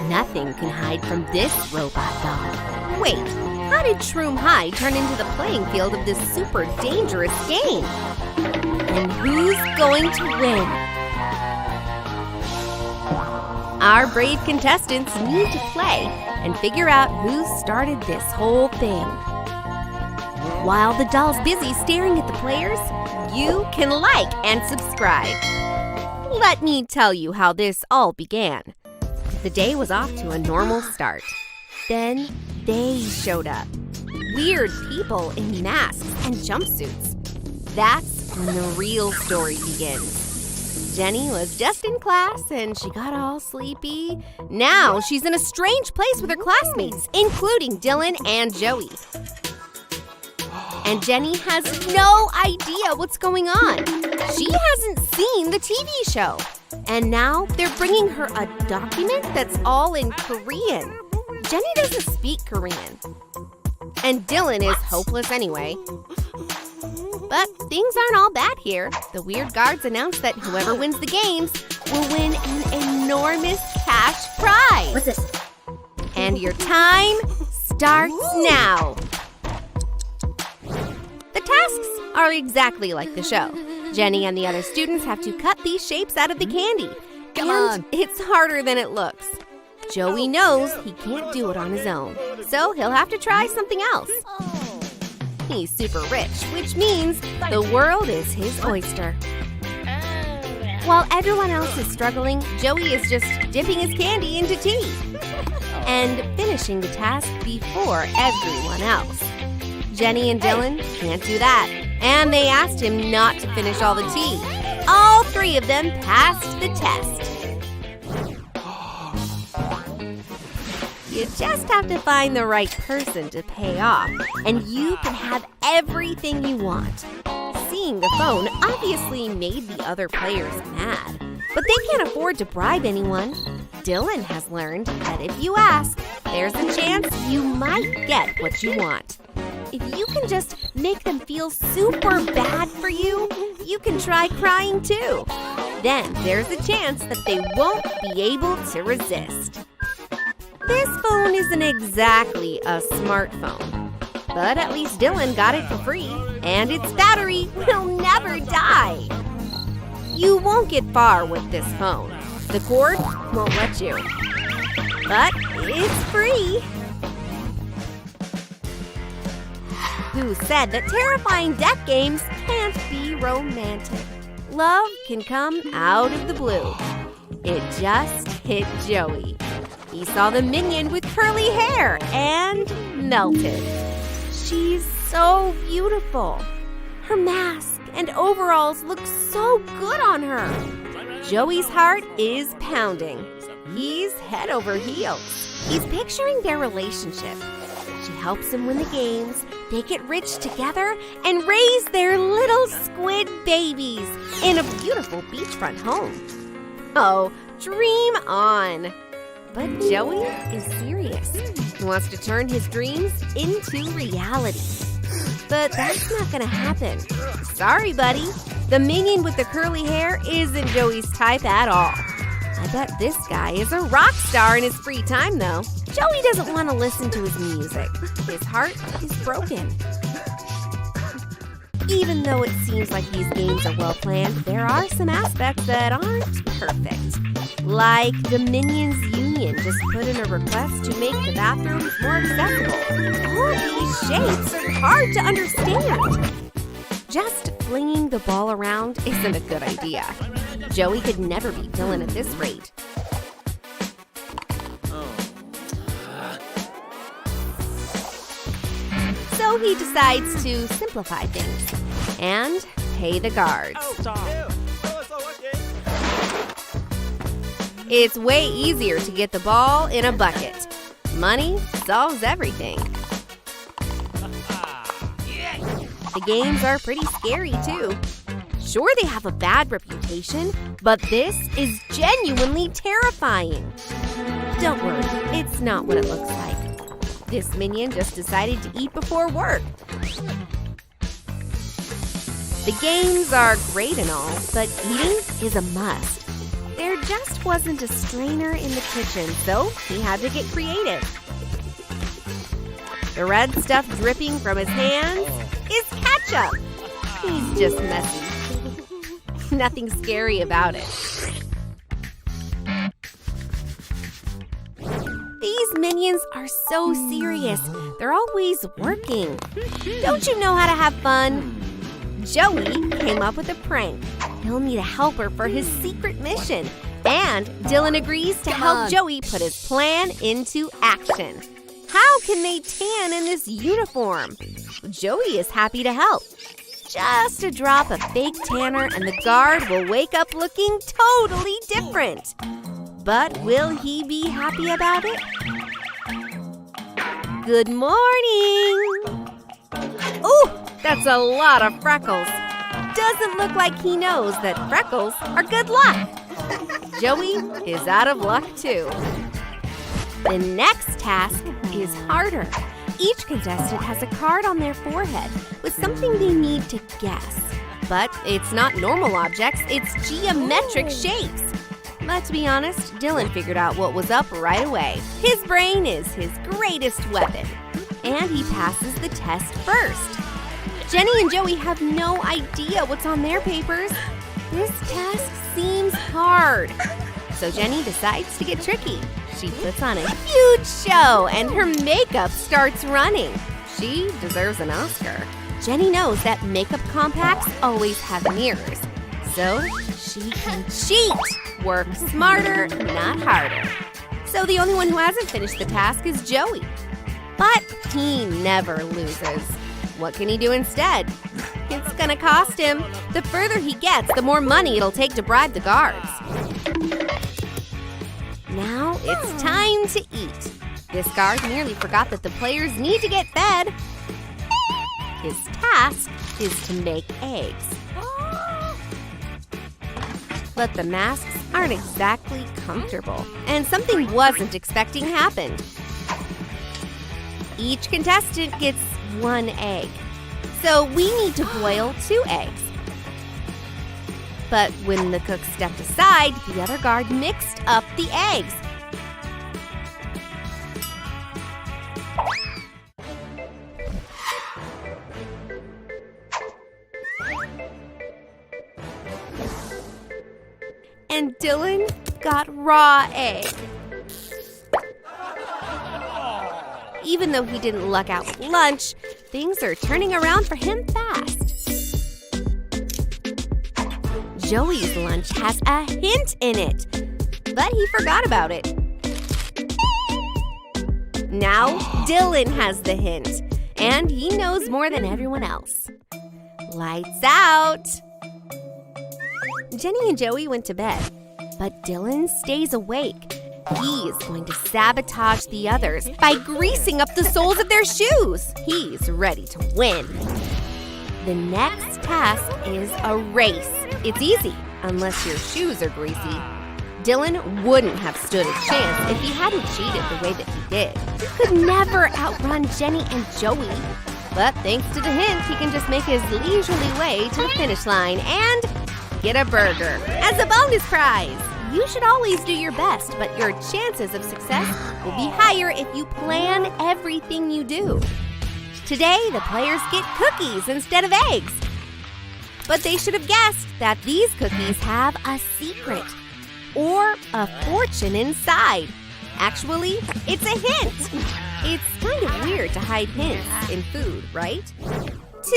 Nothing can hide from this robot doll. Wait, how did Shroom High turn into the playing field of this super dangerous game? And who's going to win? Our brave contestants need to play and figure out who started this whole thing. While the doll's busy staring at the players, you can like and subscribe. Let me tell you how this all began. The day was off to a normal start. Then they showed up. Weird people in masks and jumpsuits. That's when the real story begins. Jenny was just in class and she got all sleepy. Now she's in a strange place with her classmates, including Dylan and Joey. And Jenny has no idea what's going on. She hasn't seen the TV show. And now they're bringing her a document that's all in Korean. Jenny doesn't speak Korean. And Dylan is hopeless anyway. But things aren't all bad here. The weird guards announce that whoever wins the games will win an enormous cash prize. What's this? And your time starts now. The tasks are exactly like the show. Jenny and the other students have to cut these shapes out of the candy. Come on. It's harder than it looks. Joey knows he can't do it on his own, so he'll have to try something else. He's super rich, which means the world is his oyster. While everyone else is struggling, Joey is just dipping his candy into tea and finishing the task before everyone else. Jenny and Dylan can't do that, and they asked him not to finish all the tea. All three of them passed the test. You just have to find the right person to pay off, and you can have everything you want. Seeing the phone obviously made the other players mad, but they can't afford to bribe anyone. Dylan has learned that if you ask, there's a chance you might get what you want. If you can just make them feel super bad for you, you can try crying too. Then there's a chance that they won't be able to resist. This phone isn't exactly a smartphone, but at least Dylan got it for free, and its battery will never die. You won't get far with this phone. The cord won't let you, but it's free. Who said that terrifying death games can't be romantic? Love can come out of the blue. It just hit Joey. He saw the minion with curly hair and melted. She's so beautiful. Her mask and overalls look so good on her. Joey's heart is pounding. He's head over heels. He's picturing their relationship. She helps him win the games, they get rich together, and raise their little squid babies in a beautiful beachfront home. Oh, dream on! But Joey is serious. He wants to turn his dreams into reality. But that's not gonna happen. Sorry, buddy. The minion with the curly hair isn't Joey's type at all. I bet this guy is a rock star in his free time, though. Joey doesn't want to listen to his music. His heart is broken. Even though it seems like these games are well planned, there are some aspects that aren't perfect. Like the Minions Union just put in a request to make the bathrooms more accessible. All of these shapes are hard to understand. Just flinging the ball around isn't a good idea. Joey could never beat Dylan at this rate. So he decides to simplify things and pay the guards. It's way easier to get the ball in a bucket. Money solves everything. The games are pretty scary too. Sure, they have a bad reputation, but this is genuinely terrifying. Don't worry, it's not what it looks like. This minion just decided to eat before work. The games are great and all, but eating is a must. They're just wasn't a strainer in the kitchen, so he had to get creative. The red stuff dripping from his hands is ketchup. He's just messy. Nothing scary about it. These minions are so serious. They're always working. Don't you know how to have fun? Joey came up with a prank. He'll need a helper for his secret mission. And Dylan agrees to help Joey put his plan into action. How can they tan in this uniform? Joey is happy to help. Just a drop of fake tanner and the guard will wake up looking totally different. But will he be happy about it? Good morning! Ooh, that's a lot of freckles. Doesn't look like he knows that freckles are good luck. Joey is out of luck too. The next task is harder. Each contestant has a card on their forehead with something they need to guess. But it's not normal objects, it's geometric shapes. But to be honest, Dylan figured out what was up right away. His brain is his greatest weapon. And he passes the test first. Jenny and Joey have no idea what's on their papers. This task seems hard. So Jenny decides to get tricky. She puts on a huge show and her makeup starts running. She deserves an Oscar. Jenny knows that makeup compacts always have mirrors. So she can cheat. Work smarter, not harder. So the only one who hasn't finished the task is Joey. But he never loses. What can he do instead? It's gonna cost him. The further he gets, the more money it'll take to bribe the guards. Now it's time to eat. This guard nearly forgot that the players need to get fed. His task is to make eggs. But the masks aren't exactly comfortable, and something wasn't expecting happened. Each contestant gets 1 egg, so we need to boil 2 eggs. But when the cook stepped aside, the other guard mixed up the eggs. And Dylan got raw egg. Even though he didn't luck out with lunch, things are turning around for him fast. Joey's lunch has a hint in it, but he forgot about it. Now Dylan has the hint, and he knows more than everyone else. Lights out! Jenny and Joey went to bed, but Dylan stays awake. He's going to sabotage the others by greasing up the soles of their shoes. He's ready to win. The next task is a race. It's easy, unless your shoes are greasy. Dylan wouldn't have stood a chance if he hadn't cheated the way that he did. He could never outrun Jenny and Joey. But thanks to the hint, he can just make his leisurely way to the finish line and get a burger as a bonus prize. You should always do your best, but your chances of success will be higher if you plan everything you do. Today, the players get cookies instead of eggs. But they should have guessed that these cookies have a secret or a fortune inside. Actually, it's a hint. It's kind of weird to hide hints in food, right?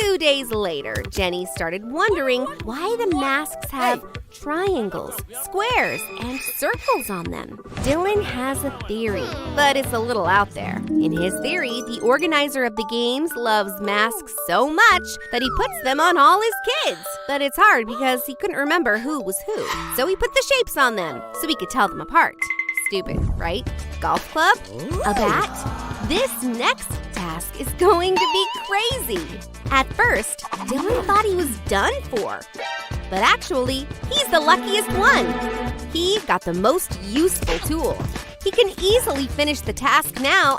2 days later, Jenny started wondering why the masks have triangles, squares, and circles on them. Dylan has a theory, but it's a little out there. In his theory, the organizer of the games loves masks so much that he puts them on all his kids. But it's hard because he couldn't remember who was who, so he put the shapes on them so he could tell them apart. Stupid, right? Golf club? A bat? This next task is going to be crazy. At first, Dylan thought he was done for. But actually, he's the luckiest one. He got the most useful tool. He can easily finish the task now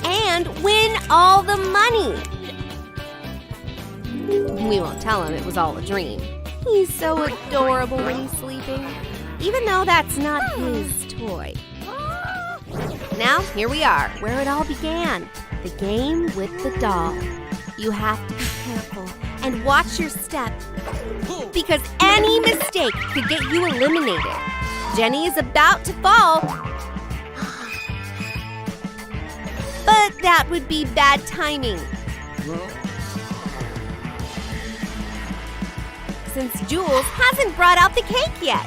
and win all the money. We won't tell him it was all a dream. He's so adorable when he's sleeping, even though that's not his toy. Now, here we are, where it all began. The game with the doll. You have to be careful and watch your step, because any mistake could get you eliminated. Jenny is about to fall, but that would be bad timing. Since Jules hasn't brought out the cake yet.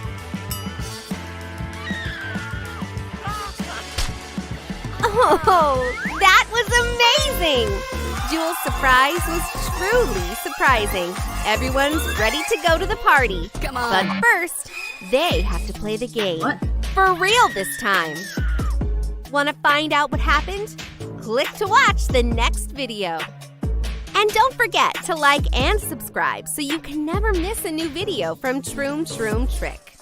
Oh, that was amazing! Jules' surprise was truly surprising. Everyone's ready to go to the party. Come on. But first, they have to play the game. What? For real this time. Want to find out what happened? Click to watch the next video. And don't forget to like and subscribe so you can never miss a new video from Troom Troom Trick.